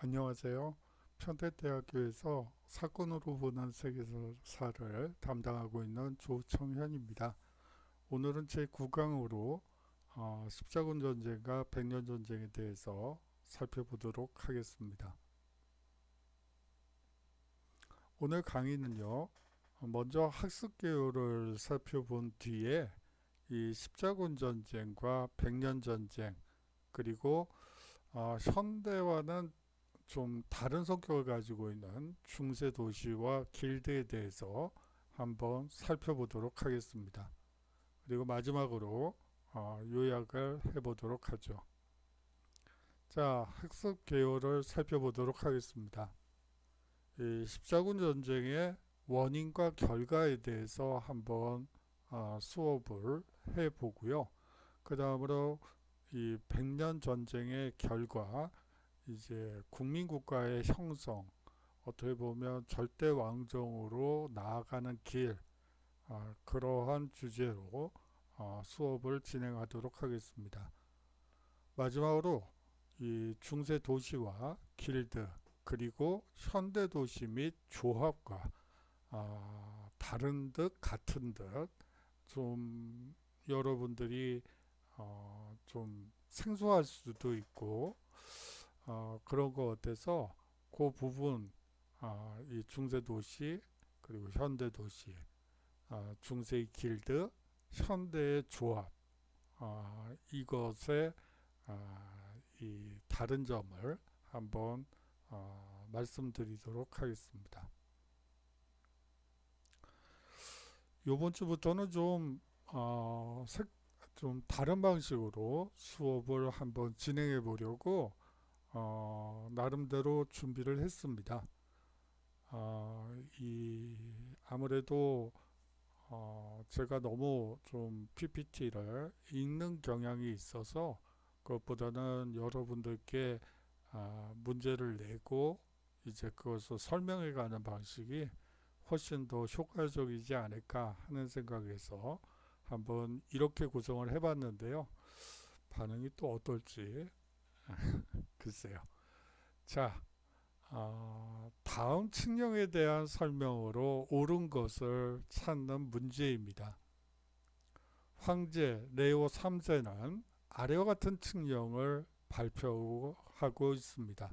안녕하세요. 편대대학교에서 사건으로 보는 세계사를 담당하고 있는 조청현입니다. 오늘은 제 9강으로 십자군 전쟁과 백년 전쟁에 대해서 살펴보도록 하겠습니다. 오늘 강의는요, 먼저 학습 개요를 살펴본 뒤에 이 십자군 전쟁과 백년 전쟁, 그리고 현대와는 좀 다른 성격을 가지고 있는 중세 도시와 길드에 대해서 한번 살펴보도록 하겠습니다. 그리고 마지막으로 요약을 해보도록 하죠. 자, 학습 개요를 살펴보도록 하겠습니다. 이 십자군 전쟁의 원인과 결과에 대해서 한번 수업을 해보고요. 그 다음으로 이 백년 전쟁의 결과, 이제 국민국가의 형성, 어떻게 보면 절대 왕정으로 나아가는 길, 그러한 주제로 수업을 진행하도록 하겠습니다. 마지막으로 이 중세 도시와 길드, 그리고 현대 도시 및 조합과 다른 듯 같은 듯 좀 여러분들이 좀 생소할 수도 있고 그런 것 같아서 그 부분, 이 중세 도시 그리고 현대 도시, 중세의 길드, 현대의 조합, 이것의 이 다른 점을 한번 말씀드리도록 하겠습니다. 이번 주부터는 좀 다른 방식으로 수업을 한번 진행해 보려고 나름대로 준비를 했습니다. 아무래도 제가 너무 좀 PPT를 읽는 경향이 있어서 그것보다는 여러분들께 문제를 내고 이제 그것을 설명해 가는 방식이 훨씬 더 효과적이지 않을까 하는 생각에서 한번 이렇게 구성을 해봤는데요. 반응이 또 어떨지 글쎄요. 자, 다음 칙령에 대한 설명으로 옳은 것을 찾는 문제입니다. 황제 레오 3세는 아래와 같은 칙령을 발표하고 있습니다.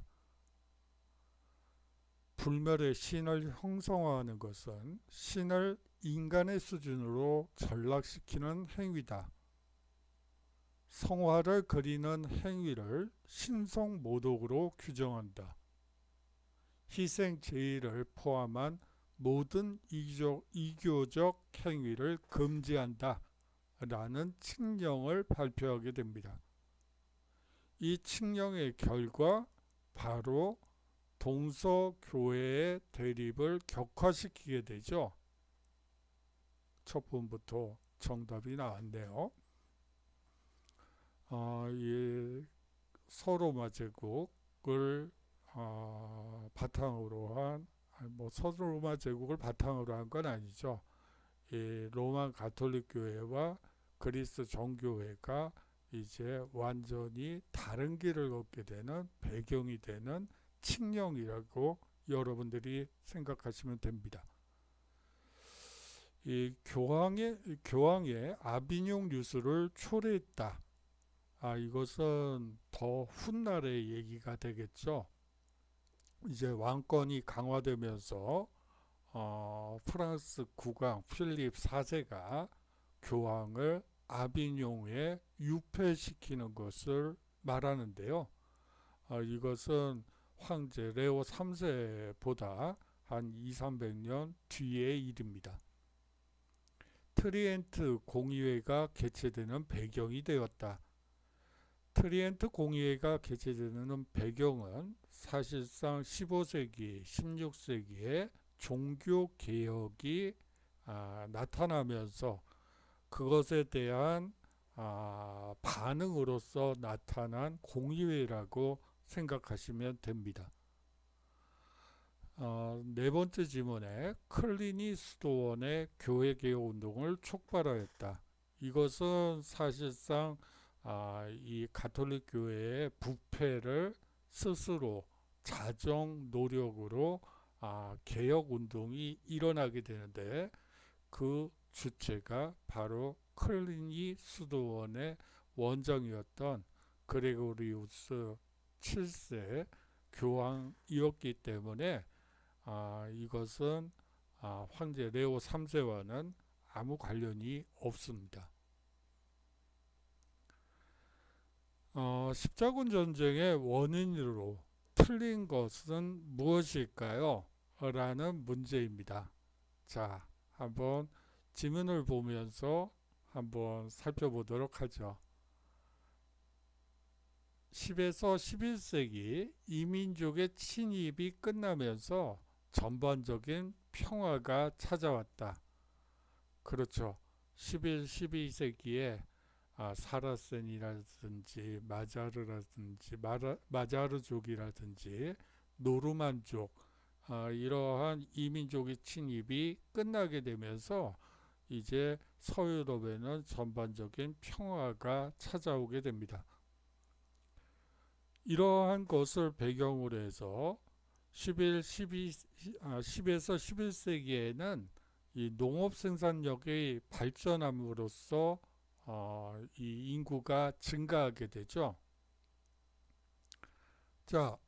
불멸의 신을 형성화하는 것은 신을 인간의 수준으로 전락시키는 행위다. 성화를 그리는 행위를 신성모독으로 규정한다. 희생 제의를 포함한 모든 이교적 행위를 금지한다. 라는 칙령을 발표하게 됩니다. 이 칙령의 결과 바로 동서교회의 대립을 격화시키게 되죠. 첫 번부터 정답이 나왔네요. 이 서로마 제국을 바탕으로 한, 서로마 제국을 바탕으로 한 건 아니죠. 이 로마 가톨릭 교회와 그리스 정교회가 이제 완전히 다른 길을 걷게 되는 배경이 되는 칙령이라고 여러분들이 생각하시면 됩니다. 이 교황의 아비뇽 유수를 초래했다. 이것은 더 훗날의 얘기가 되겠죠. 이제 왕권이 강화되면서 프랑스 국왕 필립 4세가 교황을 아비뇽에 유폐시키는 것을 말하는데요. 이것은 황제 레오 3세보다 한 200~300년 뒤의 일입니다. 트리엔트 공의회가 개최되는 배경이 되었다. 트리엔트 공의회가 개최되는 배경은 사실상 15세기, 16세기에 종교개혁이 나타나면서 그것에 대한 반응으로서 나타난 공의회라고 생각하시면 됩니다. 네 번째 지문에 클리니 수도원의 교회개혁 운동을 촉발하였다. 이것은 사실상 이 가톨릭 교회의 부패를 스스로 자정 노력으로 개혁 운동이 일어나게 되는데 그 주체가 바로 클리니 수도원의 원정이었던 그레고리우스 7세 교황이었기 때문에 이것은 황제 레오 3세와는 아무 관련이 없습니다. 십자군 전쟁의 원인으로 틀린 것은 무엇일까요? 라는 문제입니다. 자, 한번 지문을 보면서 한번 살펴보도록 하죠. 10에서 11세기 이민족의 침입이 끝나면서 전반적인 평화가 찾아왔다. 그렇죠. 11, 12세기에 사라센이라든지 마자르족이라든지 노르만족 이러한 이민족의 침입이 끝나게 되면서 이제 서유럽에는 전반적인 평화가 찾아오게 됩니다. 이러한 것을 배경으로 해서 10에서 11세기에는 이 농업 생산력이 발전함으로써 이 인구가 증가하게 되죠. 자,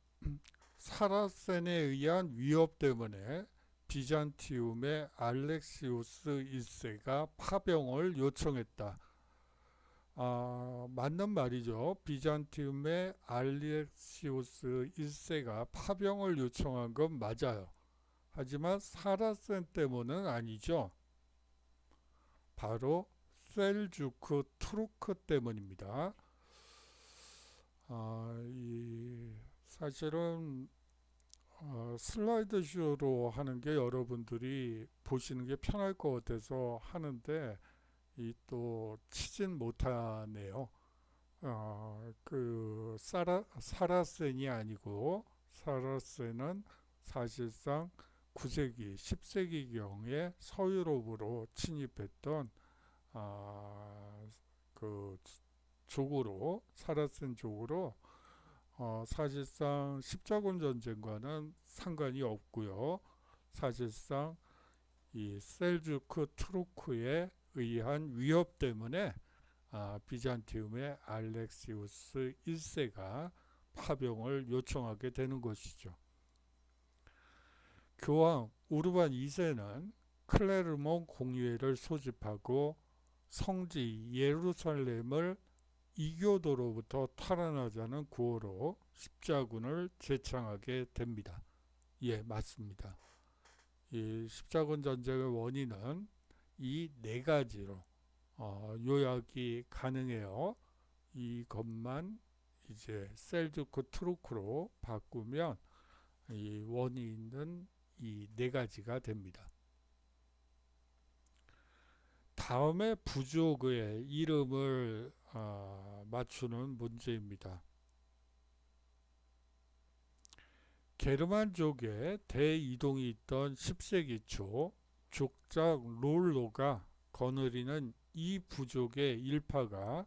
사라센에 의한 위협 때문에 비잔티움의 알렉시우스 1세가 파병을 요청했다. 맞는 말이죠. 비잔티움의 알렉시우스 1세가 파병을 요청한 건 맞아요. 하지만 사라센 때문은 아니죠. 바로 셀주크 투르크 때문입니다. 사실은 슬라이드 쇼로 하는 게 여러분들이 보시는 게 편할 것 같아서 하는데 또 치진 못하네요. 사라센이 아니고 사라센은 사실상 9세기, 10세기경에 서유럽으로 침입했던 그 족으로 사라센 족으로 사실상 십자군 전쟁과는 상관이 없고요. 사실상 이 셀주크 투르크에 의한 위협 때문에 비잔티움의 알렉시우스 1세가 파병을 요청하게 되는 것이죠. 교황 우르반 2세는 클레르몬 공회를 소집하고 성지 예루살렘을 이교도로부터 탈환하자는 구호로 십자군을 제창하게 됩니다. 예, 맞습니다. 이 십자군 전쟁의 원인은 이 네 가지로 요약이 가능해요. 이것만 이제 셀주크 투르크로 바꾸면 이 원인은 이 네 가지가 됩니다. 다음에 부족의 이름을 맞추는 문제입니다. 게르만족의 대이동이 있던 10세기 초 족작 롤로가 거느리는 이 부족의 일파가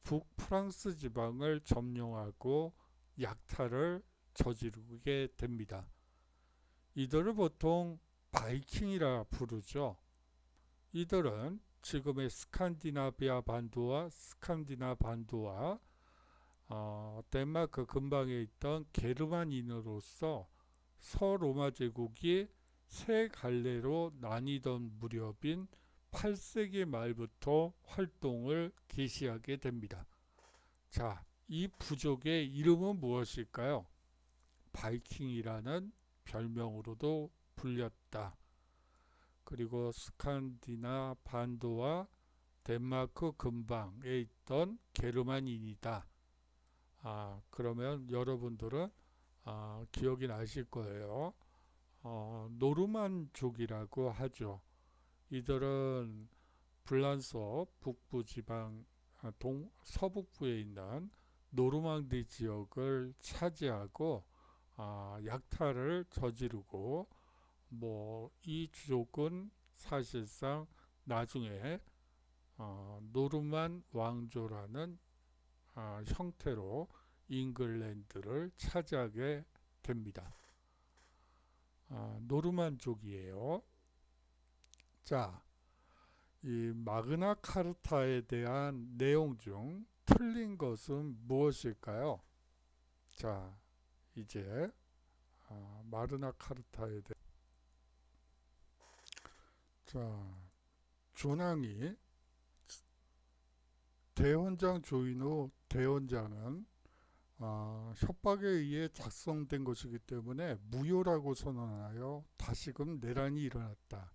북프랑스 지방을 점령하고 약탈을 저지르게 됩니다. 이들을 보통 바이킹이라 부르죠. 이들은 지금의 스칸디나비아 반도와 덴마크 근방에 있던 게르만인으로서 서로마 제국이 세 갈래로 나뉘던 무렵인 8세기 말부터 활동을 개시하게 됩니다. 자, 이 부족의 이름은 무엇일까요? 바이킹이라는 별명으로도 불렸다. 그리고 스칸디나 반도와 덴마크 근방에 있던 게르만인이다. 그러면 여러분들은 기억이 나실 거예요. 노르만족이라고 하죠. 이들은 불란서 북부 지방 서북부에 있는 노르망디 지역을 차지하고 약탈을 저지르고 이 주족은 사실상 나중에 노르만 왕조라는 형태로 잉글랜드를 차지하게 됩니다. 노르만족이에요. 자, 이 마그나 카르타에 대한 내용 중 틀린 것은 무엇일까요? 자, 이제 마그나 카르타에 대해 존왕이 대헌장 조인 후 대헌장은 협박에 의해 작성된 것이기 때문에 무효라고 선언하여 다시금 내란이 일어났다.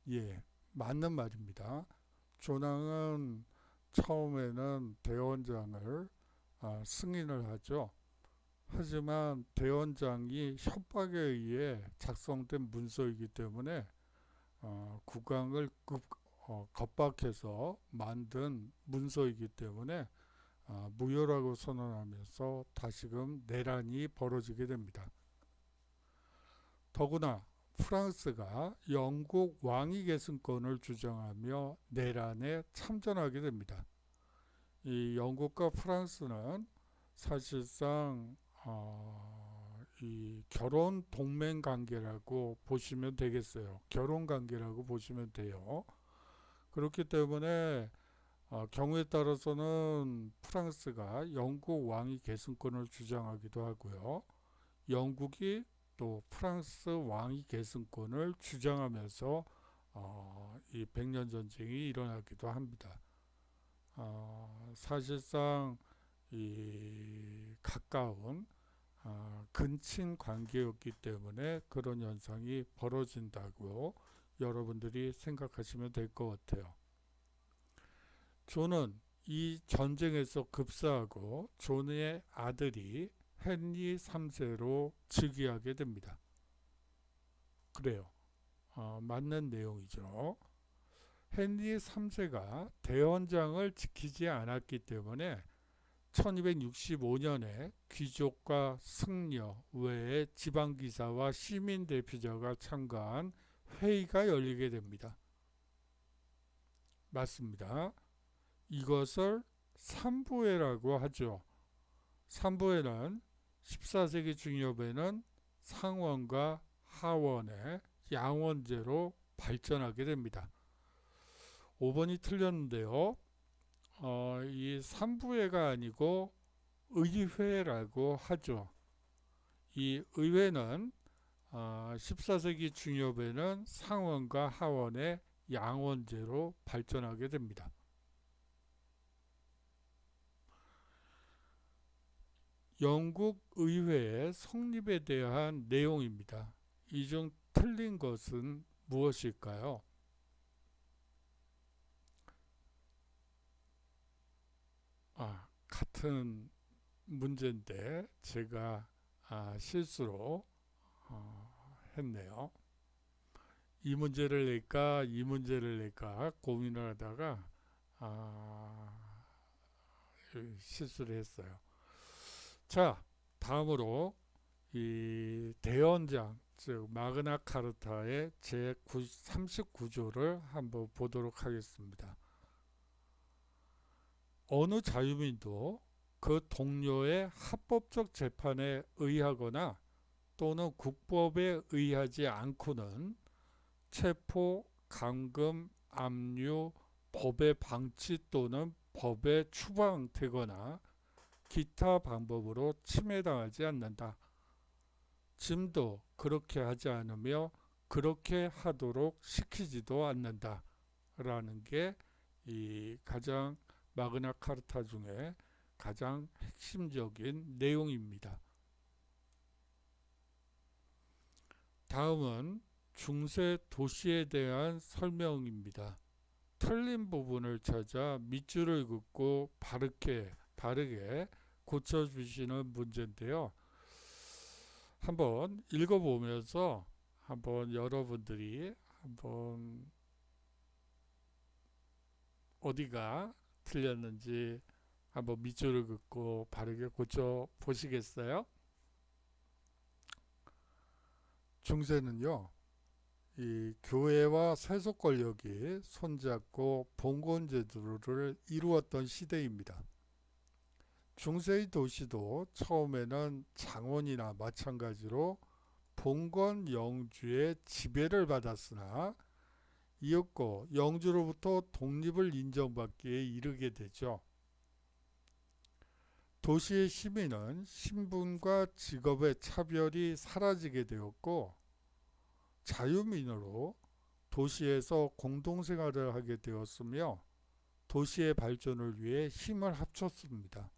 예, 맞는 말입니다. 존왕은 처음에는 대헌장을 승인을 하죠. 하지만 대헌장이 협박에 의해 작성된 문서이기 때문에 국왕을 겁박해서 만든 문서이기 때문에 무효라고 선언하면서 다시금 내란이 벌어지게 됩니다. 더구나 프랑스가 영국 왕위 계승권을 주장하며 내란에 참전하게 됩니다. 이 영국과 프랑스는 사실상 이 결혼 동맹 관계라고 보시면 되겠어요. 결혼 관계라고 보시면 돼요. 그렇기 때문에 경우에 따라서는 프랑스가 영국 왕위 계승권을 주장하기도 하고요. 영국이 또 프랑스 왕위 계승권을 주장하면서 이 백년 전쟁이 일어나기도 합니다. 사실상 이 가까운 근친 관계였기 때문에 그런 현상이 벌어진다고 여러분들이 생각하시면 될 것 같아요. 존은 이 전쟁에서 급사하고 존의 아들이 헨리 3세로 즉위하게 됩니다. 그래요. 맞는 내용이죠. 헨리 3세가 대헌장을 지키지 않았기 때문에 1265년에 귀족과 승려 외에 지방기사와 시민대표자가 참가한 회의가 열리게 됩니다. 맞습니다. 이것을 삼부회라고 하죠. 삼부회는 14세기 중엽에는 상원과 하원의 양원제로 발전하게 됩니다. 5번이 틀렸는데요. 이 삼부회가 아니고 의회라고 하죠. 이 의회는 14세기 중엽에는 상원과 하원의 양원제로 발전하게 됩니다. 영국 의회의 성립에 대한 내용입니다. 이 중 틀린 것은 무엇일까요? 같은 문제인데 제가 실수로 했네요. 이 문제를 낼까 이 문제를 낼까 고민을 하다가 실수를 했어요. 자, 다음으로 이 대헌장 즉 마그나 카르타의 제39조를 한번 보도록 하겠습니다. 어느 자유민도 그 동료의 합법적 재판에 의하거나 또는 국법에 의하지 않고는 체포, 감금, 압류, 법의 방치 또는 법에 추방되거나 기타 방법으로 침해당하지 않는다. 지금도 그렇게 하지 않으며 그렇게 하도록 시키지도 않는다. 라는 게 이 가장 마그나 카르타 중에 가장 핵심적인 내용입니다. 다음은 중세 도시에 대한 설명입니다. 틀린 부분을 찾아 밑줄을 긋고 바르게 고쳐주시는 문제인데요. 한번 읽어보면서 한번 여러분들이 한번 어디가 틀렸는지 한번 밑줄을 긋고 바르게 고쳐 보시겠어요? 중세는요, 이 교회와 세속 권력이 손잡고 봉건 제도를 이루었던 시대입니다. 중세의 도시도 처음에는 장원이나 마찬가지로 봉건 영주의 지배를 받았으나 이었고 영주로부터 독립을 인정받기에 이르게 되죠. 도시의 시민은 신분과 직업의 차별이 사라지게 되었고 자유민으로 도시에서 공동생활을 하게 되었으며 도시의 발전을 위해 힘을 합쳤습니다.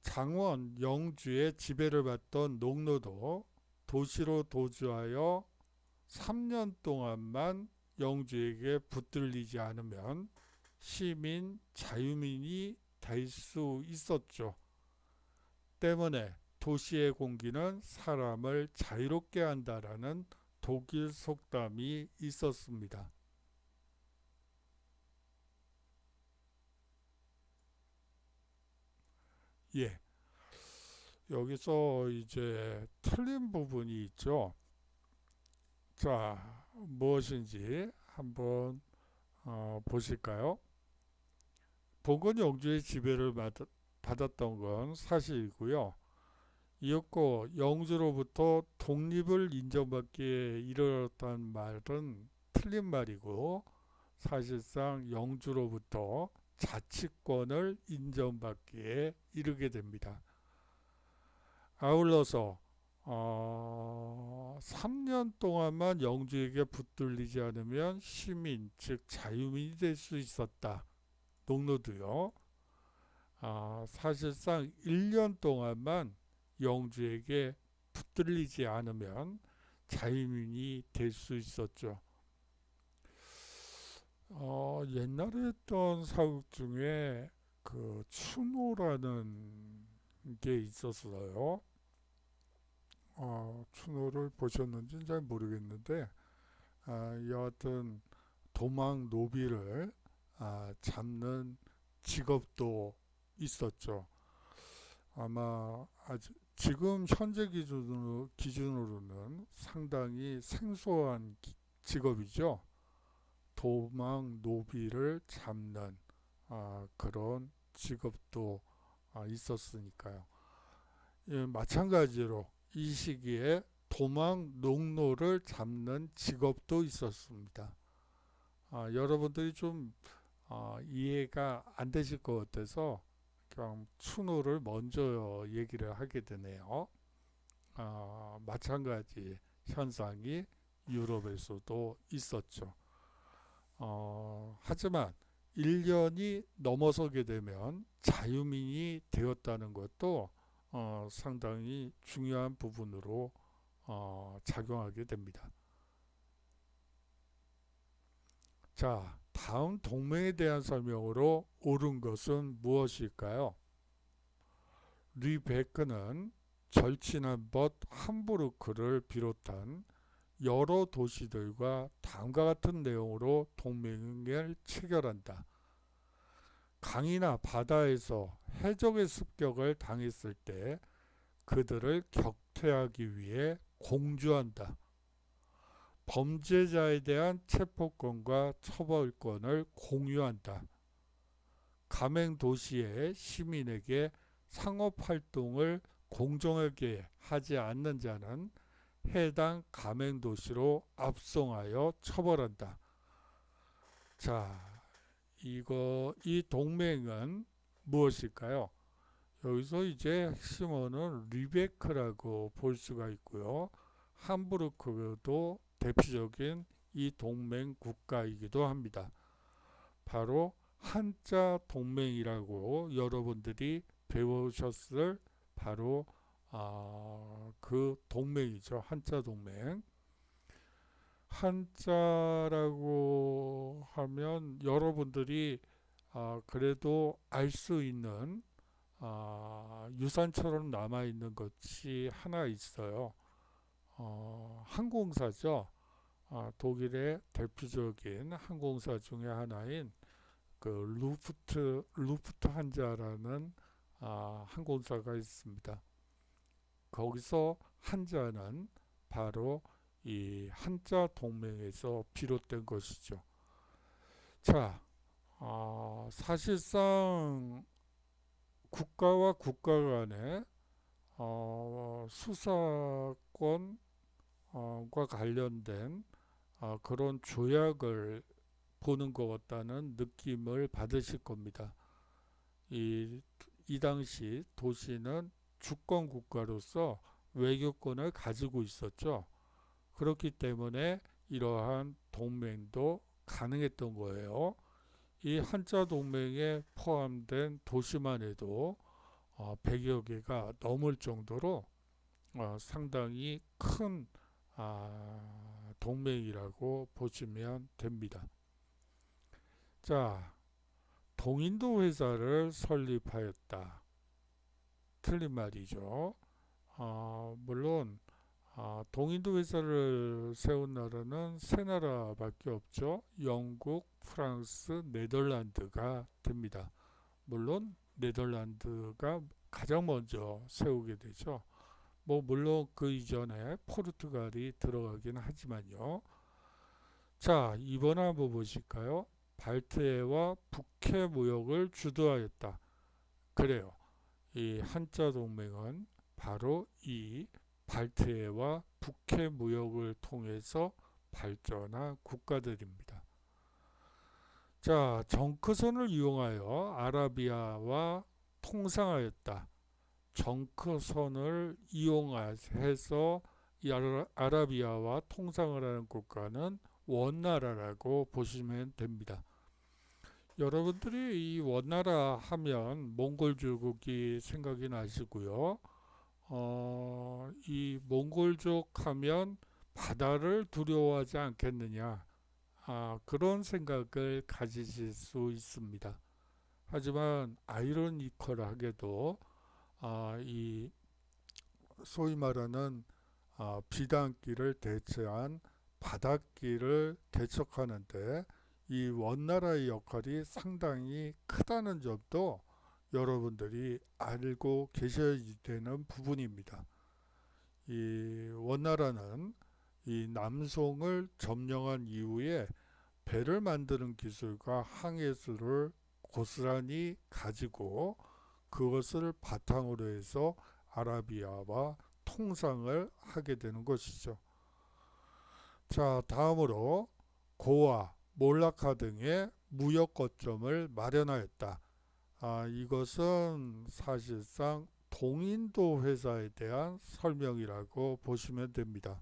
장원, 영주의 지배를 받던 농노도 도시로 도주하여 3년 동안만 영주에게 붙들리지 않으면 시민, 자유민이 될 수 있었죠. 때문에 도시의 공기는 사람을 자유롭게 한다라는 독일 속담이 있었습니다. 예, 여기서 이제 틀린 부분이 있죠. 자, 무엇인지 한번 보실까요? 봉건 영주의 지배를 받았던 건 사실이고요. 이었고 영주로부터 독립을 인정받기에 이르렀다는 말은 틀린 말이고 사실상 영주로부터 자치권을 인정받기에 이르게 됩니다. 아울러서 3년 동안만 영주에게 붙들리지 않으면 시민, 즉 자유민이 될 수 있었다. 농노도요. 사실상 1년 동안만 영주에게 붙들리지 않으면 자유민이 될 수 있었죠. 옛날에 했던 사극 중에 그 추노라는 게 있었어요. 추노를 보셨는지 잘 모르겠는데 여하튼 도망 노비를 잡는 직업도 있었죠. 아마 지금 현재 기준으로는 상당히 생소한 직업이죠. 도망 노비를 잡는 그런 직업도 있었으니까요. 예, 마찬가지로 이 시기에 도망 농노를 잡는 직업도 있었습니다. 여러분들이 좀 이해가 안 되실 것 같아서 그냥 추노를 먼저 얘기를 하게 되네요. 마찬가지 현상이 유럽에서도 있었죠. 하지만 1년이 넘어서게 되면 자유민이 되었다는 것도 상당히 중요한 부분으로 작용하게 됩니다. 자, 다음 동맹에 대한 설명으로 옳은 것은 무엇일까요? 르베크는 절친한 벗 함부르크를 비롯한 여러 도시들과 다음과 같은 내용으로 동맹을 체결한다. 강이나 바다에서 해적의 습격을 당했을 때 그들을 격퇴하기 위해 공주한다. 범죄자에 대한 체포권과 처벌권을 공유한다. 가맹 도시의 시민에게 상업활동을 공정하게 하지 않는 자는 해당 가맹 도시로 압송하여 처벌한다. 자, 이 동맹은 무엇일까요? 여기서 이제 핵심어는 리베크라고 볼 수가 있고요. 함부르크도 대표적인 이 동맹 국가이기도 합니다. 바로 한자 동맹이라고 여러분들이 배우셨을 바로 그 동맹이죠. 한자 동맹. 한자라고 하면 여러분들이 그래도 알 수 있는 유산처럼 남아있는 것이 하나 있어요. 항공사죠. 독일의 대표적인 항공사 중에 하나인 그 루프트 한자라는 항공사가 있습니다. 거기서 한자는 바로 이 한자 동맹에서 비롯된 것이죠. 자, 사실상 국가와 국가 간의 수사권과 관련된 그런 조약을 보는 것 같다는 느낌을 받으실 겁니다. 이, 이 당시 도시는 주권 국가로서 외교권을 가지고 있었죠. 그렇기 때문에 이러한 동맹도 가능했던 거예요. 이 한자 동맹에 포함된 도시만 해도 100여 개가 넘을 정도로 상당히 큰 동맹이라고 보시면 됩니다. 자, 동인도 회사를 설립하였다. 틀린 말이죠. 물론 동인도 회사를 세운 나라는 세 나라밖에 없죠. 영국, 프랑스, 네덜란드가 됩니다. 물론 네덜란드가 가장 먼저 세우게 되죠. 물론 그 이전에 포르투갈이 들어가긴 하지만요. 자, 이번 한번 보실까요? 발트해와 북해 무역을 주도하였다. 그래요. 이 한자 동맹은 바로 이 발트해와 북해 무역을 통해서 발전한 국가들입니다. 자, 정크선을 이용하여 아라비아와 통상하였다. 정크선을 이용해서 이 아라비아와 통상을 하는 국가는 원나라라고 보시면 됩니다. 여러분들이 이 원나라 하면 몽골 제국이 생각이 나시고요. 이 몽골족 하면 바다를 두려워하지 않겠느냐. 그런 생각을 가지실 수 있습니다. 하지만 아이러니컬하게도 이 소위 말하는 비단길을 대체한 바닷길을 개척하는데 이 원나라의 역할이 상당히 크다는 점도 여러분들이 알고 계셔야 되는 부분입니다. 이 원나라는 이 남송을 점령한 이후에 배를 만드는 기술과 항해술을 고스란히 가지고 그것을 바탕으로 해서 아라비아와 통상을 하게 되는 것이죠. 자, 다음으로 고아, 몰라카 등의 무역 거점을 마련하였다. 이것은 사실상 동인도 회사에 대한 설명이라고 보시면 됩니다.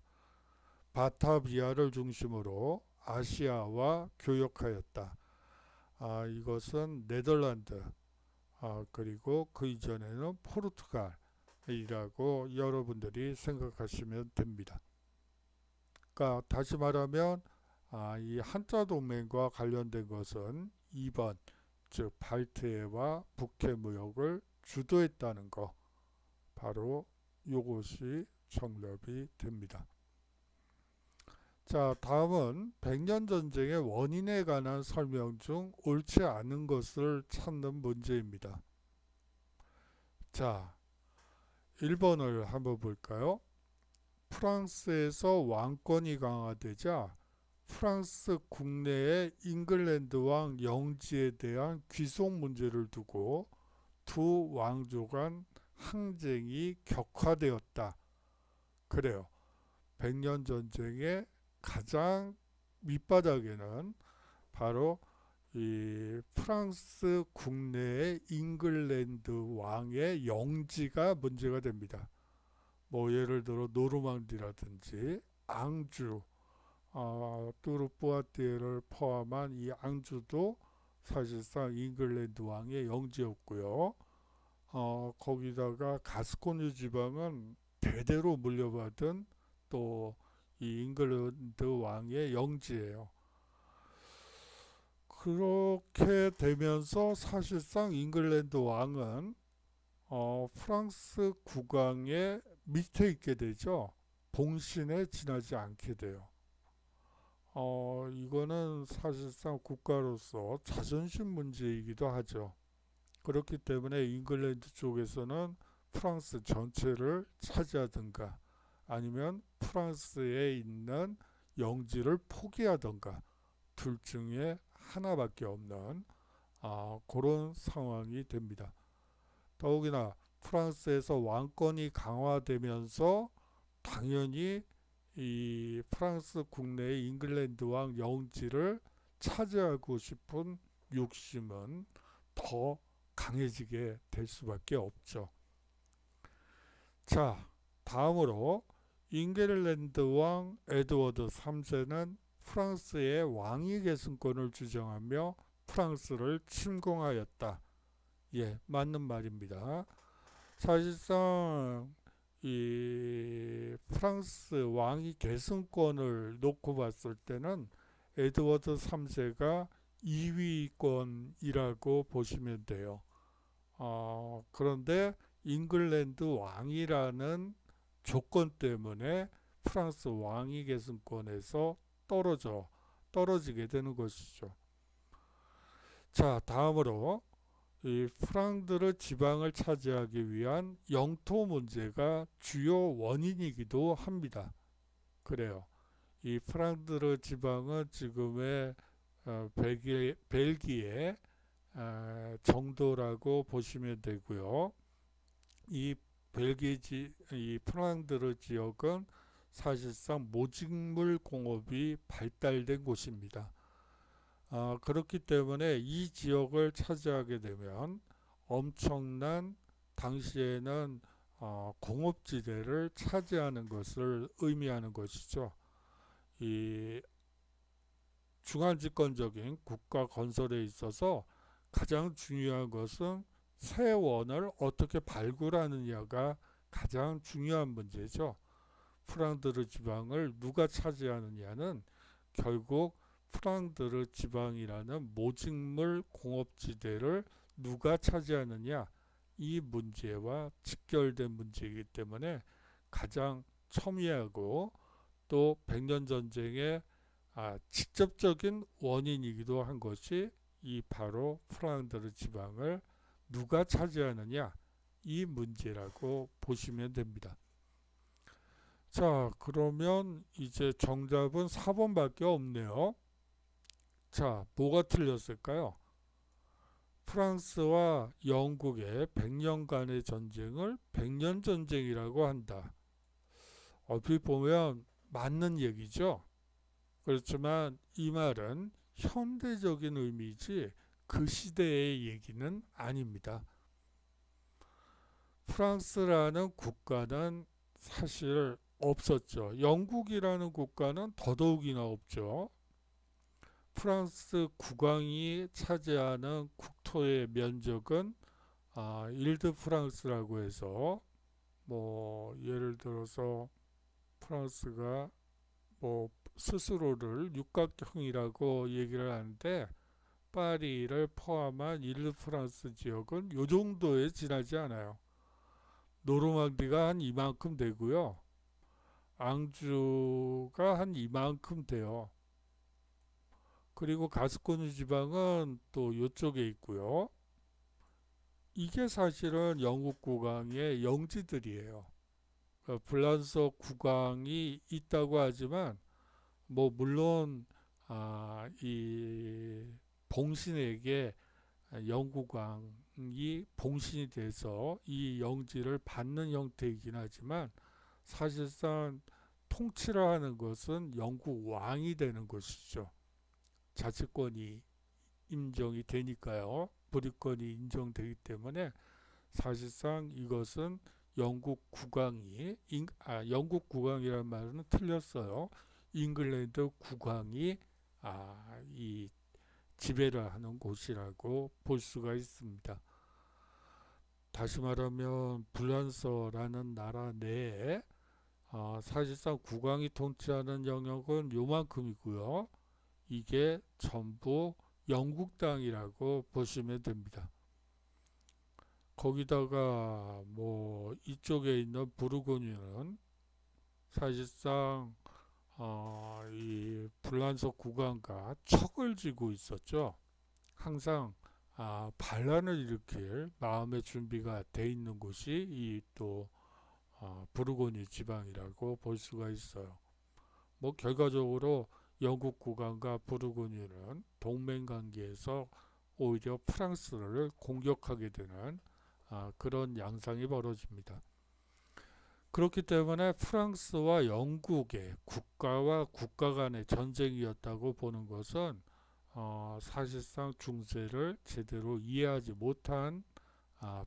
바타비아를 중심으로 아시아와 교역하였다. 이것은 네덜란드, 그리고 그 이전에는 포르투갈이라고 여러분들이 생각하시면 됩니다. 그러니까 다시 말하면 이 한자 동맹과 관련된 것은 2번, 즉 발트해와 북해 무역을 주도했다는 거, 바로 이것이 정답이 됩니다. 자, 다음은 백년 전쟁의 원인에 관한 설명 중 옳지 않은 것을 찾는 문제입니다. 자, 1번을 한번 볼까요? 프랑스에서 왕권이 강화되자 프랑스 국내의 잉글랜드 왕 영지에 대한 귀속 문제를 두고 두 왕조 간 항쟁이 격화되었다. 그래요. 백년 전쟁의 가장 밑바닥에는 바로 이 프랑스 국내의 잉글랜드 왕의 영지가 문제가 됩니다. 예를 들어 노르망디라든지 앙주, 뚜르푸아티에를 포함한 이 앙주도 사실상 잉글랜드 왕의 영지였고요. 거기다가 가스코뉴 지방은 대대로 물려받은 또 이 잉글랜드 왕의 영지예요. 그렇게 되면서 사실상 잉글랜드 왕은 프랑스 국왕의 밑에 있게 되죠. 봉신에 지나지 않게 돼요. 이거는 사실상 국가로서 자존심 문제이기도 하죠. 그렇기 때문에 잉글랜드 쪽에서는 프랑스 전체를 차지하든가 아니면 프랑스에 있는 영지를 포기하든가 둘 중에 하나밖에 없는 그런 상황이 됩니다. 더욱이나 프랑스에서 왕권이 강화되면서 당연히 이 프랑스 국내의 잉글랜드 왕 영지를 차지하고 싶은 욕심은 더 강해지게 될 수밖에 없죠. 자, 다음으로 잉글랜드 왕 에드워드 3세는 프랑스의 왕위 계승권을 주장하며 프랑스를 침공하였다. 예, 맞는 말입니다. 사실상 이 프랑스 왕위 계승권을 놓고 봤을 때는 에드워드 3세가 2위권이라고 보시면 돼요. 그런데 잉글랜드 왕이라는 조건 때문에 프랑스 왕위 계승권에서 떨어지게 되는 것이죠. 자, 다음으로 이 프랑드르 지방을 차지하기 위한 영토 문제가 주요 원인이기도 합니다. 그래요. 이 프랑드르 지방은 지금의 벨기에 정도라고 보시면 되고요. 이 프랑드르 지역은 사실상 모직물 공업이 발달된 곳입니다. 그렇기 때문에 이 지역을 차지하게 되면 엄청난 당시에는 공업지대를 차지하는 것을 의미하는 것이죠. 이 중앙집권적인 국가 건설에 있어서 가장 중요한 것은 새 원을 어떻게 발굴하느냐가 가장 중요한 문제죠. 프랑드르 지방을 누가 차지하느냐는 결국 프랑드르 지방이라는 모직물 공업지대를 누가 차지하느냐, 이 문제와 직결된 문제이기 때문에 가장 첨예하고 또 백년전쟁의 직접적인 원인이기도 한 것이 이 바로 프랑드르 지방을 누가 차지하느냐, 이 문제라고 보시면 됩니다. 자, 그러면 이제 정답은 4번밖에 없네요. 자, 뭐가 틀렸을까요? 프랑스와 영국의 100년간의 전쟁을 백년전쟁이라고 한다. 얼핏 보면 맞는 얘기죠. 그렇지만 이 말은 현대적인 의미이지 그 시대의 얘기는 아닙니다. 프랑스라는 국가는 사실 없었죠. 영국이라는 국가는 더더욱이나 없죠. 프랑스 국왕이 차지하는 국토의 면적은 일드 프랑스라고 해서 뭐 예를 들어서 프랑스가 뭐 스스로를 육각형이라고 얘기를 하는데 파리를 포함한 일드 프랑스 지역은 요 정도에 지나지 않아요. 노르망디가 한 이만큼 되고요. 앙주가 한 이만큼 돼요. 그리고 가스코뉴 지방은 또 이쪽에 있고요. 이게 사실은 영국 국왕의 영지들이에요. 블란서 국왕이 있다고 하지만 뭐 물론 이 봉신에게 영국왕이 봉신이 돼서 이 영지를 받는 형태이긴 하지만 사실상 통치를 하는 것은 영국 왕이 되는 것이죠. 자치권이 인정이 되니까요. 불이권이 인정되기 때문에 사실상 이것은 영국 국왕이라는 말은 틀렸어요. 잉글랜드 국왕이 이 지배를 하는 곳이라고 볼 수가 있습니다. 다시 말하면 불란서라는 나라 내에 사실상 국왕이 통치하는 영역은 요만큼이고요. 이게 전부 영국 땅이라고 보시면 됩니다. 거기다가 뭐 이쪽에 있는 부르고뉴는 사실상 이 불란서 국왕과 척을 쥐고 있었죠. 항상 반란을 일으킬 마음의 준비가 돼 있는 곳이 이 또 부르고뉴 지방이라고 볼 수가 있어요. 뭐 결과적으로 영국 국왕과 부르고뉴는 동맹관계에서 오히려 프랑스를 공격하게 되는 그런 양상이 벌어집니다. 그렇기 때문에 프랑스와 영국의 국가와 국가 간의 전쟁이었다고 보는 것은 사실상 중세를 제대로 이해하지 못한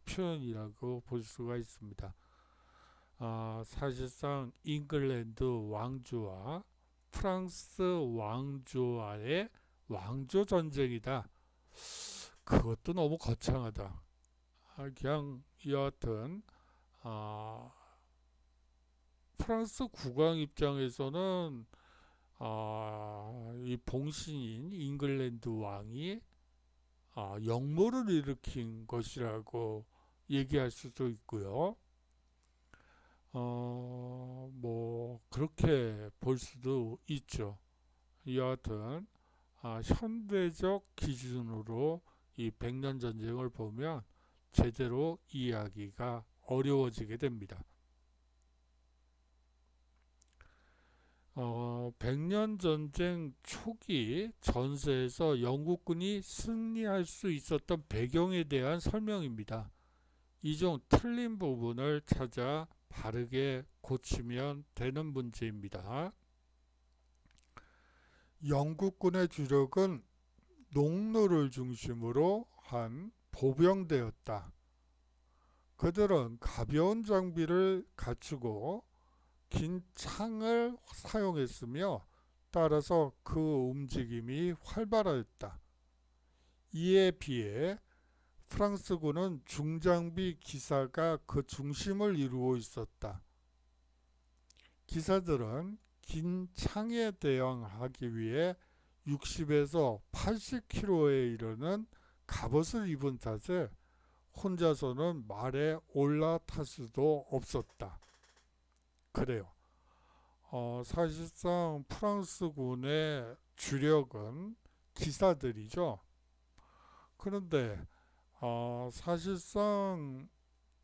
표현이라고 볼 수가 있습니다. 사실상 잉글랜드 왕조와 프랑스 왕조와의 왕조 전쟁이다. 그것도 너무 거창하다. 그냥 여하튼 프랑스 국왕 입장에서는 이 봉신인 잉글랜드 왕이 역모를 일으킨 것이라고 얘기할 수도 있고요. 뭐 그렇게 볼 수도 있죠. 여하튼 현대적 기준으로 이 백년 전쟁을 보면 제대로 이해하기가 어려워지게 됩니다. 백년 전쟁 초기 전세에서 영국군이 승리할 수 있었던 배경에 대한 설명입니다. 이 중 틀린 부분을 찾아 바르게 고치면 되는 문제입니다. 영국군의 주력은 농노를 중심으로 한 보병대였다. 그들은 가벼운 장비를 갖추고 긴 창을 사용했으며 따라서 그 움직임이 활발하였다. 이에 비해 프랑스군은 중장비 기사가 그 중심을 이루고 있었다. 기사들은 긴 창에 대항하기 위해 60에서 80kg에 이르는 갑옷을 입은 탓에 혼자서는 말에 올라탈 수도 없었다. 그래요. 사실상 프랑스군의 주력은 기사들이죠. 그런데 사실상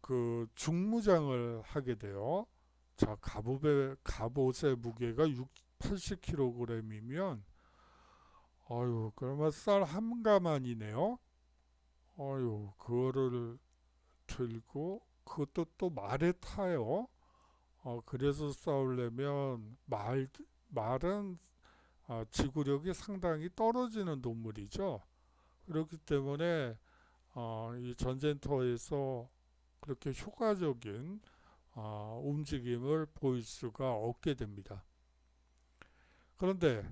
그 중무장을 하게 돼요. 자, 갑옷의 무게가 80kg이면 그러면 쌀 한 가만이네요. 그거를 들고 그것도 또 말에 타요. 그래서 싸우려면 말은 지구력이 상당히 떨어지는 동물이죠. 그렇기 때문에 이 전쟁터에서 그렇게 효과적인 움직임을 보일 수가 없게 됩니다. 그런데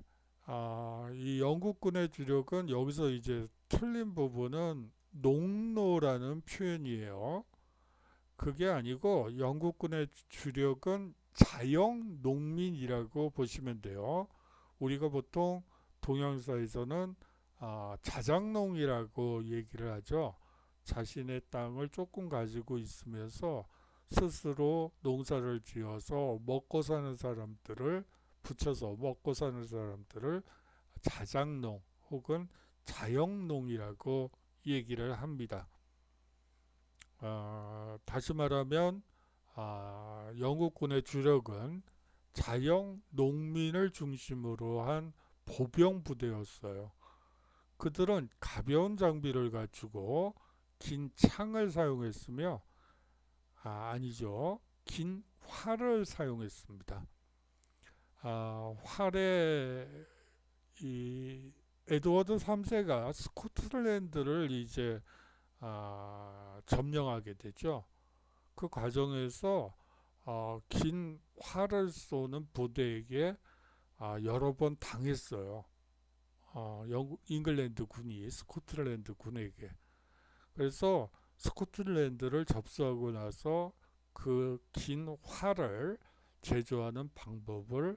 이 영국군의 주력은 여기서 이제 틀린 부분은 농노라는 표현이에요. 그게 아니고 영국군의 주력은 자영 농민이라고 보시면 돼요. 우리가 보통 동양사에서는 자작농이라고 얘기를 하죠. 자신의 땅을 조금 가지고 있으면서 스스로 농사를 지어서 먹고 사는 사람들을 붙여서 먹고 사는 사람들을 자작농 혹은 자영농이라고 얘기를 합니다. 다시 말하면 영국군의 주력은 자영 농민을 중심으로 한 보병 부대였어요. 그들은 가벼운 장비를 갖추고 긴 창을 사용했으며 아니죠. 긴 활을 사용했습니다. 활에 이 에드워드 3세가 스코틀랜드를 이제 점령하게 되죠. 그 과정에서 긴 활을 쏘는 부대에게 여러 번 당했어요. 잉글랜드 군이 스코틀랜드 군에게. 그래서 스코틀랜드를 접수하고 나서 그 긴 활을 제조하는 방법을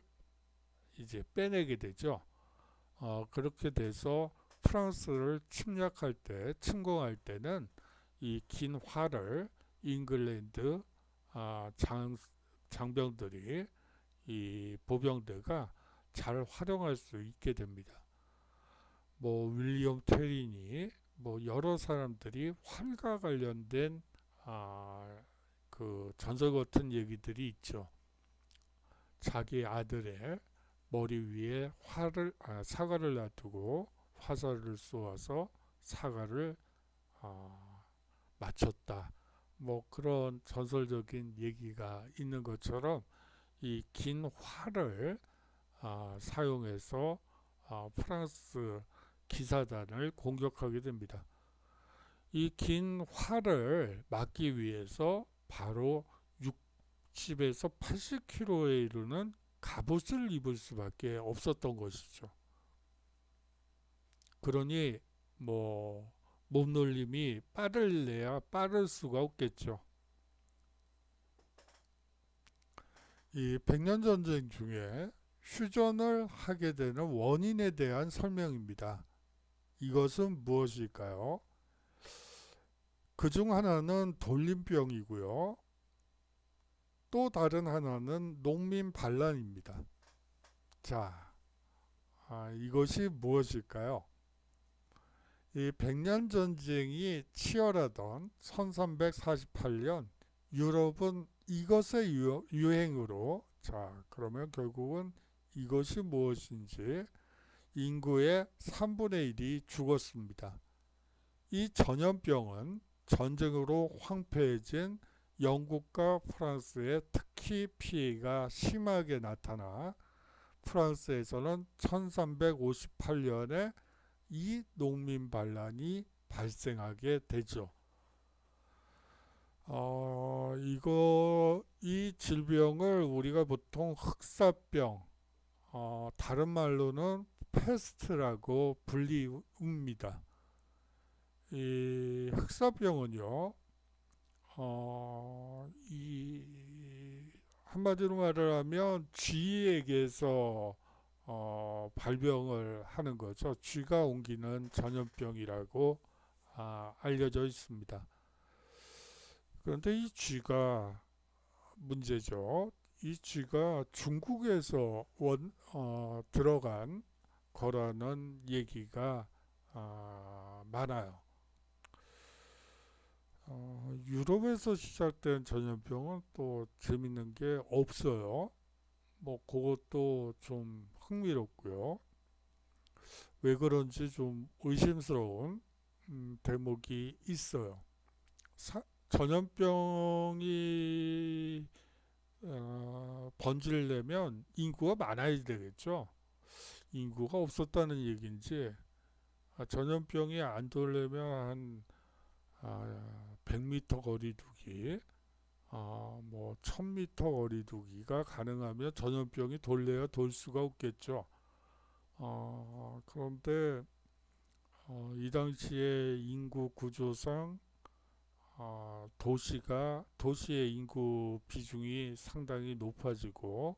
이제 빼내게 되죠. 그렇게 돼서 프랑스를 침공할 때는 이 긴 활을 잉글랜드 장병들이 이 보병대가 잘 활용할 수 있게 됩니다. 뭐 윌리엄 테린이 뭐 여러 사람들이 활과 관련된 그 전설 같은 얘기들이 있죠. 자기 아들의 머리 위에 사과를 놔두고 화살을 쏘아서 사과를 맞췄다. 뭐 그런 전설적인 얘기가 있는 것처럼 이 긴 활을 사용해서 프랑스 기사단을 공격하게 됩니다. 이 긴 활을 막기 위해서 바로 60에서 80kg에 이르는 갑옷을 입을 수밖에 없었던 것이죠. 그러니 뭐 몸놀림이 빠를래야 빠를 수가 없겠죠. 이 백년전쟁 중에 휴전을 하게 되는 원인에 대한 설명입니다. 이것은 무엇일까요? 그 중 하나는 돌림병이고요. 또 다른 하나는 농민 반란입니다. 자, 이것이 무엇일까요? 이 백년전쟁이 치열하던 1348년 유럽은 이것의 유행으로, 자, 그러면 결국은 이것이 무엇인지, 인구의 3분의 1이 죽었습니다. 이 전염병은 전쟁으로 황폐해진 영국과 프랑스에 특히 피해가 심하게 나타나 프랑스에서는 1358년에 이 농민 반란이 발생하게 되죠. 이 질병을 우리가 보통 흑사병, 다른 말로는 패스트라고 불리웁니다. 이 흑사병은요, 한마디로 말을 하면 쥐에게서 발병을 하는 거죠. 쥐가 옮기는 전염병이라고 알려져 있습니다. 그런데 이 쥐가 문제죠. 이 쥐가 중국에서 들어간 거라는 얘기가 많아요. 유럽에서 시작된 전염병은 또 재밌는 게 없어요. 뭐 그것도 좀 흥미롭고요. 왜 그런지 좀 의심스러운 대목이 있어요. 전염병이 번지려면 인구가 많아야 되겠죠. 인구가 없었다는 얘기인지, 전염병이 안 돌려면 한 100m 거리두기, 뭐 1000m 거리두기가 가능하면 전염병이 돌려야 돌 수가 없겠죠. 그런데 이 당시에 인구 구조상 도시의 인구 비중이 상당히 높아지고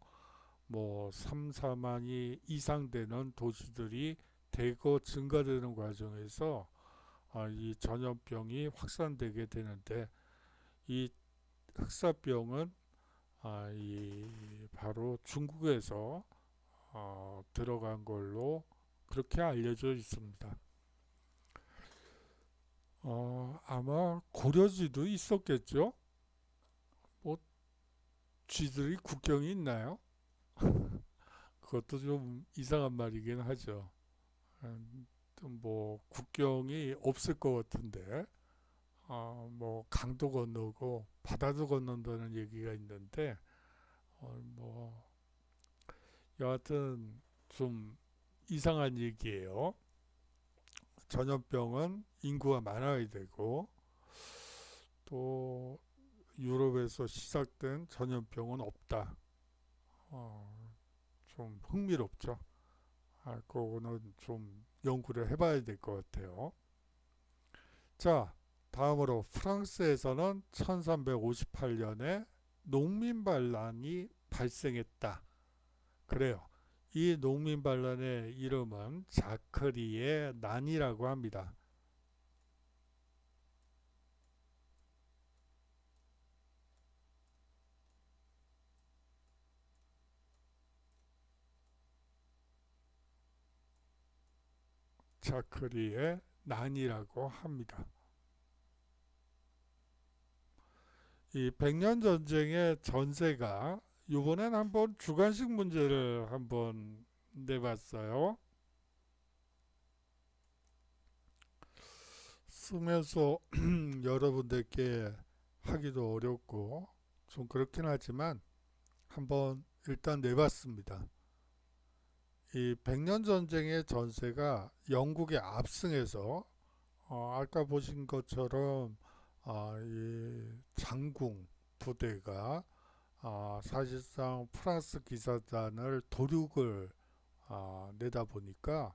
뭐 3, 4만이 이상 되는 도시들이 대거 증가되는 과정에서 이 전염병이 확산되게 되는데, 이 흑사병은 바로 중국에서 들어간 걸로 그렇게 알려져 있습니다. 아마 고려지도 있었겠죠? 뭐 쥐들이 국경이 있나요? 그것도 좀 이상한 말이긴 하죠. 뭐 국경이 없을 것 같은데, 뭐 강도 건너고 바다도 건넌다는 얘기가 있는데, 뭐 여하튼 좀 이상한 얘기예요. 전염병은 인구가 많아야 되고, 또 유럽에서 시작된 전염병은 없다. 좀 흥미롭죠. 그거는 좀 연구를 해봐야 될 것 같아요. 자, 다음으로 프랑스에서는 1358년에 농민 반란이 발생했다. 그래요. 이 농민 반란의 이름은 자크리의 난이라고 합니다. 자크리의 난이라고 합니다. 이 백년전쟁의 전세가, 이번엔 한번 주관식 문제를 한번 내봤어요. 쓰면서 여러분들께 하기도 어렵고 좀 그렇긴 하지만 한번 일단 내봤습니다. 이 백년 전쟁의 전세가 영국에 압승해서 아까 보신 것처럼 이 장궁 부대가 사실상 프랑스 기사단을 도륙을 내다 보니까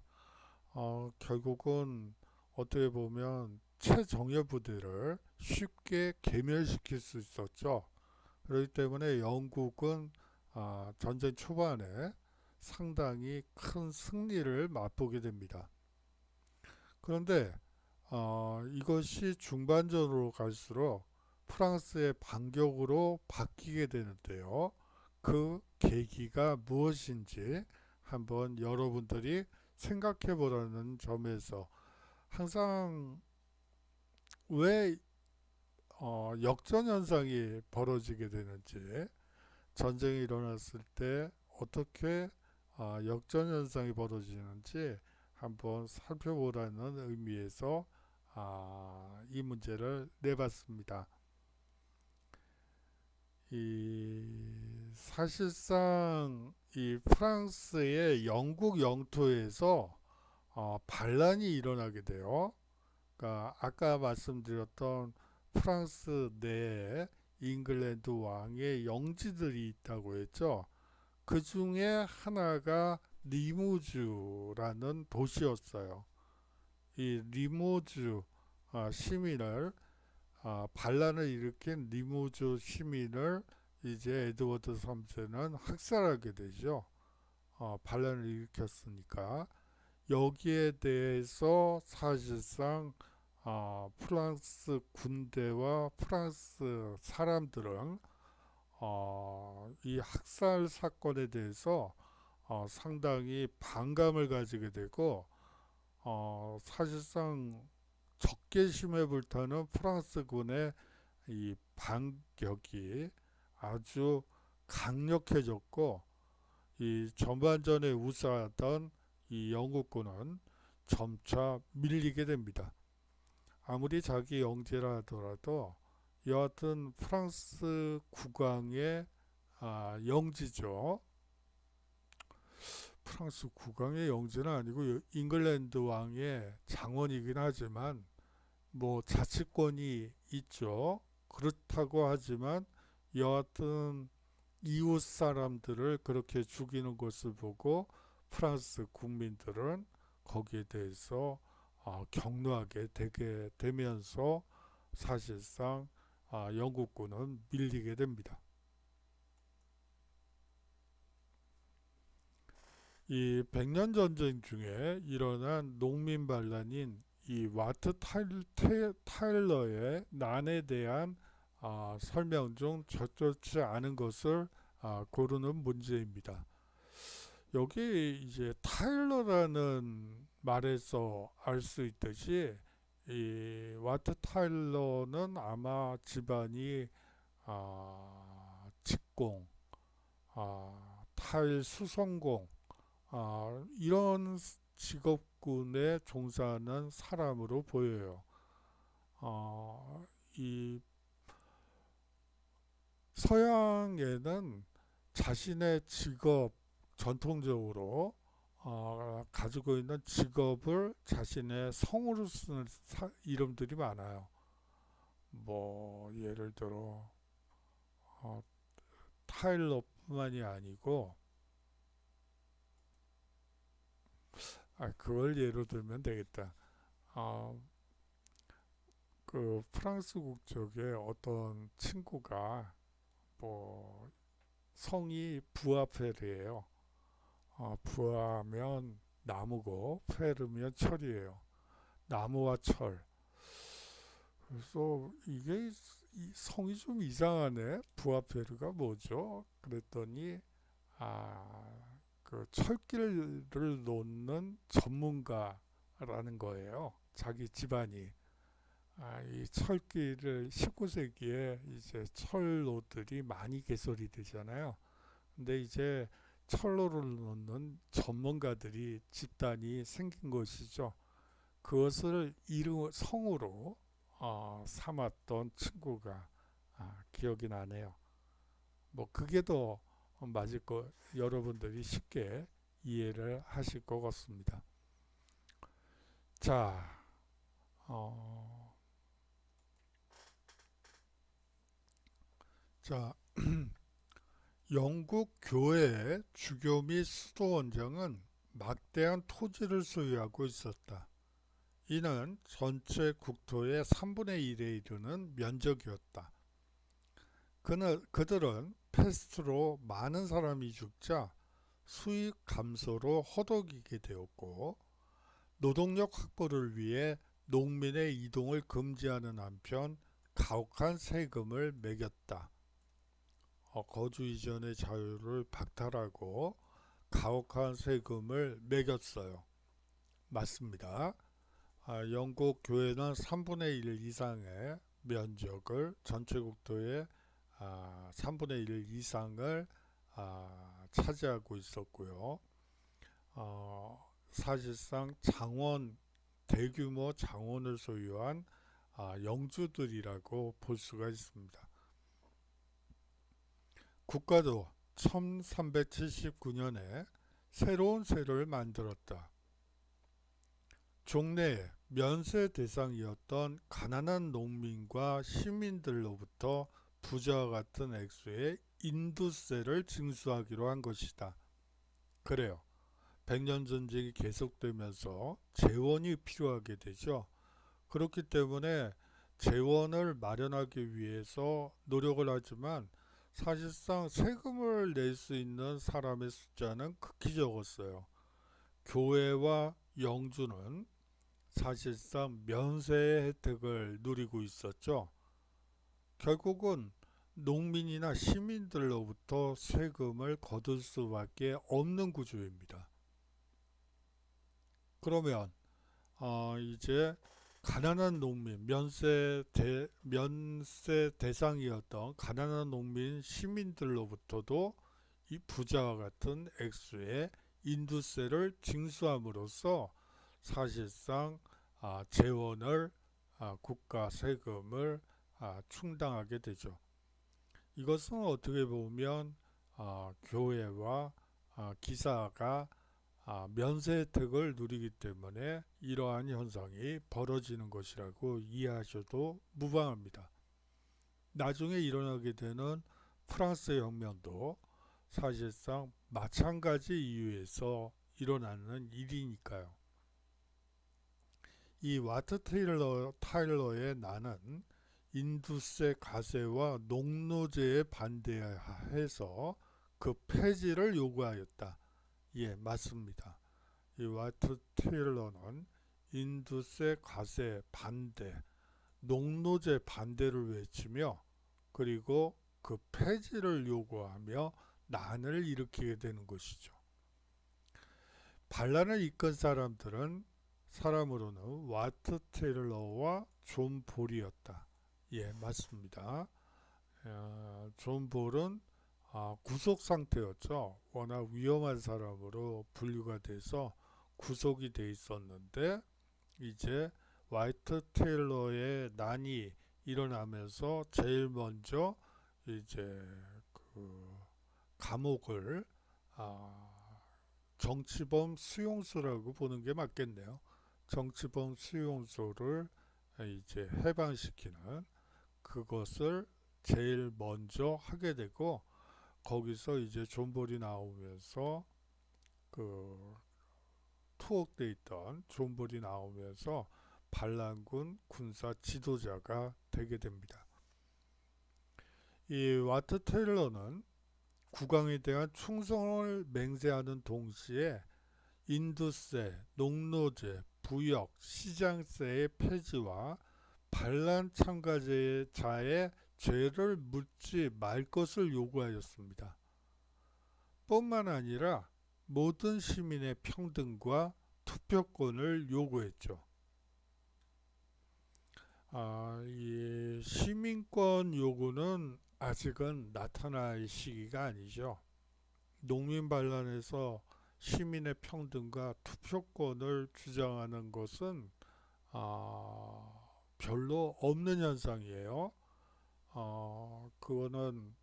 결국은 어떻게 보면 최정예 부대를 쉽게 괴멸시킬 수 있었죠. 그렇기 때문에 영국은 전쟁 초반에 상당히 큰 승리를 맛보게 됩니다. 그런데 이것이 중반전으로 갈수록 프랑스의 반격으로 바뀌게 되는데요. 그 계기가 무엇인지 한번 여러분들이 생각해 보라는 점에서 항상 왜 역전 현상이 벌어지게 되는지, 전쟁이 일어났을 때 어떻게 역전 현상이 벌어지는지 한번 살펴보라는 의미에서 이 문제를 내봤습니다. 사실상 이 프랑스의 영국 영토에서 반란이 일어나게 돼요. 그러니까 아까 말씀드렸던 프랑스 내에 잉글랜드 왕의 영지들이 있다고 했죠. 그 중에 하나가 리무주라는 도시였어요. 이 리무주 시민을 반란을 일으킨 리무주 시민을 이제 에드워드 3세는 학살하게 되죠. 반란을 일으켰으니까 여기에 대해서 사실상 프랑스 군대와 프랑스 사람들은 이 학살 사건에 대해서 상당히 반감을 가지게 되고 사실상 적개심에 불타는 프랑스군의 이 반격이 아주 강력해졌고 이 전반전에 우세하던 이 영국군은 점차 밀리게 됩니다. 아무리 자기 영지라 하더라도 여하튼 프랑스 국왕의 영지죠. 프랑스 국왕의 영지는 아니고 잉글랜드 왕의 장원이긴 하지만 뭐 자치권이 있죠. 그렇다고 하지만 여하튼 이웃 사람들을 그렇게 죽이는 것을 보고 프랑스 국민들은 거기에 대해서 격노하게 되게 되면서 사실상 영국군은 밀리게 됩니다. 이 백년 전쟁 중에 일어난 농민 반란인 이 와트 타일러의 난에 대한 설명 중 적절치 않은 것을 고르는 문제입니다. 여기 이제 타일러라는 말에서 알 수 있듯이 이 와트 타일러는 아마 집안이 직공, 타일 수성공 이런 직업군에 종사하는 사람으로 보여요. 이 서양에는 자신의 직업 전통적으로 가지고 있는 직업을 자신의 성으로 쓰는 이름들이 많아요. 뭐 예를 들어 타일러뿐만이 아니고 그걸 예로 들면 되겠다. 그 프랑스 국적의 어떤 친구가 뭐 성이 부아페르예요. 부하면 나무고 페르면 철이에요. 나무와 철. 그래서 이게 성이 좀 이상하네. 부아페르가 뭐죠? 그랬더니 그 철길을 놓는 전문가라는 거예요. 자기 집안이. 이 철길을 19세기에 이제 철로들이 많이 개설이 되잖아요. 근데 이제 철로를 놓는 전문가들이 집단이 생긴 것이죠. 그것을 성으로 삼았던 친구가 기억이 나네요. 뭐 그게 더 맞을 거 여러분들이 쉽게 이해를 하실 것 같습니다. 자, 어, 자 영국 교회의 주교 및 수도 원장은 막대한 토지를 소유하고 있었다. 이는 전체 국토의 3분의 1에 이르는 면적이었다. 그들은 패스트로 많은 사람이 죽자 수익 감소로 허덕이게 되었고, 노동력 확보를 위해 농민의 이동을 금지하는 한편 가혹한 세금을 매겼다. 거주 이전의 자유를 박탈하고 가혹한 세금을 매겼어요. 맞습니다. 영국 교회는 3분의 1 이상의 면적을 전체 국토의 3분의 1 이상을 차지하고 있었고요. 사실상 대규모 장원을 소유한 영주들이라고 볼 수가 있습니다. 국가도 1379년에 새로운 세를 만들었다. 종래에 면세 대상이었던 가난한 농민과 시민들로부터 부자와 같은 액수의 인두세를 징수하기로 한 것이다. 그래요. 백년 전쟁이 계속되면서 재원이 필요하게 되죠. 그렇기 때문에 재원을 마련하기 위해서 노력을 하지만 사실상 세금을 낼 수 있는 사람의 숫자는 극히 적었어요. 교회와 영주는 사실상 면세의 혜택을 누리고 있었죠. 결국은 농민이나 시민들로부터 세금을 거둘 수밖에 없는 구조입니다. 그러면 이제 가난한 농민, 면세 대상이었던 가난한 농민 시민들로부터도 이 부자와 같은 액수의 인두세를 징수함으로써 사실상 재원을 국가 세금을 충당하게 되죠. 이것은 어떻게 보면 교회와 기사가 면세 혜택을 누리기 때문에 이러한 현상이 벌어지는 것이라고 이해하셔도 무방합니다. 나중에 일어나게 되는 프랑스 혁명도 사실상 마찬가지 이유에서 일어나는 일이니까요. 이 와트 타일러의 나는 인두세 가세와 농노제에 반대해서 그 폐지를 요구하였다. 예, 맞습니다. 이 와트 테일러는 인두세 과세 반대, 농노제 반대를 외치며 그리고 그 폐지를 요구하며 난을 일으키게 되는 것이죠. 반란을 이끈 사람으로는 와트 테일러와 존 볼이었다. 예, 맞습니다. 존 볼은 구속 상태였죠. 워낙 위험한 사람으로 분류가 돼서 구속이 돼 있었는데 이제 화이트 테일러의 난이 일어나면서 제일 먼저 이제 그 감옥을 정치범 수용소라고 보는 게 맞겠네요. 정치범 수용소를 이제 해방시키는 그것을 제일 먼저 하게 되고 거기서 이제 존볼이 나오면서 그 투옥돼 있던 존볼이 나오면서 반란군 군사 지도자가 되게 됩니다. 이 와트 테일러는 국왕에 대한 충성을 맹세하는 동시에 인두세, 농노제, 부역, 시장세의 폐지와 반란 참가자의 죄를 묻지 말 것을 요구하였습니다. 뿐만 아니라 모든 시민의 평등과 투표권을 요구했죠. 이 시민권 요구는 아직은 나타날 시기가 아니죠. 농민 반란에서 시민의 평등과 투표권을 주장하는 것은 별로 없는 현상이에요. 그거는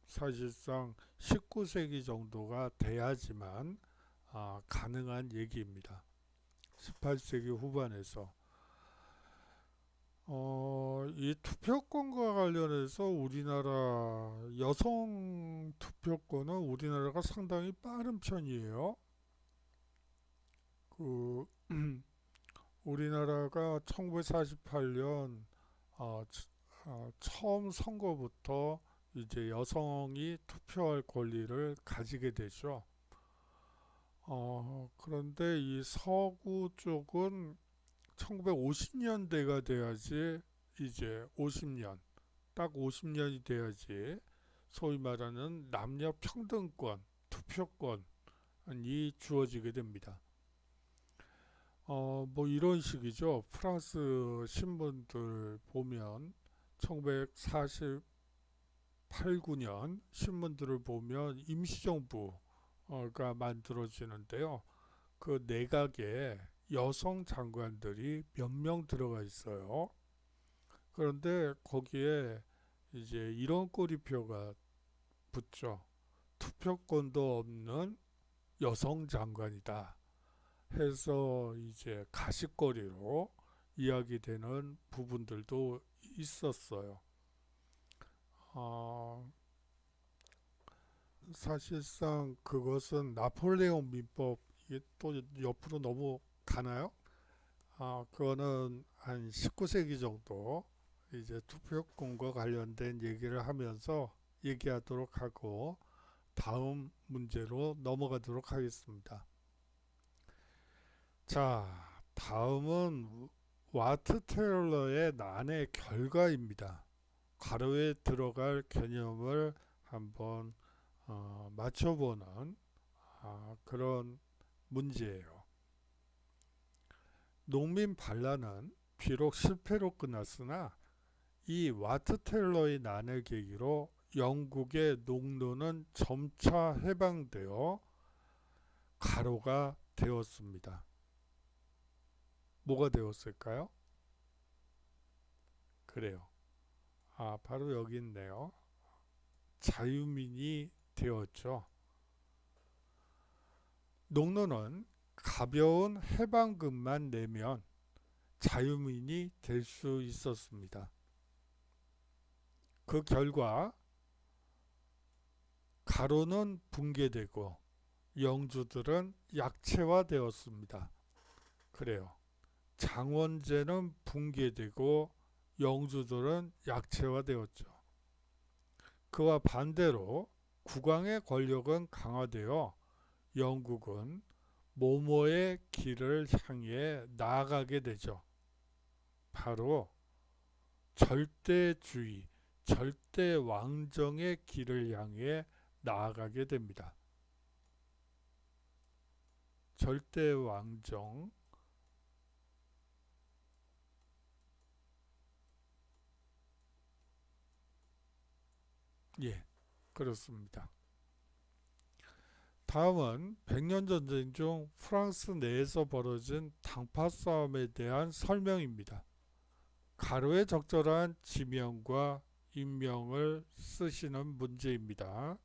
사실상 19세기 정도가 돼야지만 가능한 얘기입니다. 18세기 후반에서 이 투표권과 관련해서 우리나라 여성 투표권은 우리나라가 상당히 빠른 편이에요. 그 우리나라가 1948년 처음 선거부터 이제 여성이 투표할 권리를 가지게 되죠. 그런데 이 서구 쪽은 1950년대가 돼야지, 이제 50년, 딱 50년이 돼야지 소위 말하는 남녀 평등권, 투표권이 주어지게 됩니다. 뭐 이런 식이죠. 프랑스 신문들 보면 1948, 9년 신문들을 보면 임시정부가 만들어지는데요. 그 내각에 여성 장관들이 몇 명 들어가 있어요. 그런데 거기에 이제 이런 꼬리표가 붙죠. 투표권도 없는 여성 장관이다 해서 이제 가십거리로 이야기되는 부분들도 있었어요. 사실상 그것은 나폴레옹 민법, 이게 또 옆으로 너무 가나요? 그거는 한 19세기 정도 이제 투표권과 관련된 얘기를 하면서 얘기하도록 하고 다음 문제로 넘어가도록 하겠습니다. 자, 다음은 와트 테일러의 난의 결과입니다. 가로에 들어갈 개념을 한번 맞춰보는 그런 문제예요. 농민 반란은 비록 실패로 끝났으나 이 와트 테일러의 난을 계기로 영국의 농노는 점차 해방되어 가로가 되었습니다. 뭐가 되었을까요? 그래요. 바로 여기 있네요. 자유민이 되었죠. 농노는 가벼운 해방금만 내면 자유민이 될 수 있었습니다. 그 결과 가로는 붕괴되고 영주들은 약체화되었습니다. 그래요. 장원제는 붕괴되고 영주들은 약체화되었죠. 그와 반대로 국왕의 권력은 강화되어 영국은 모모의 길을 향해 나아가게 되죠. 바로 절대주의, 절대왕정의 길을 향해 나아가게 됩니다. 절대왕정, 예, 그렇습니다. 다음은 백년전쟁 중 프랑스 내에서 벌어진 당파 싸움에 대한 설명입니다. 가로에 적절한 지명과 인명을 쓰시는 문제입니다.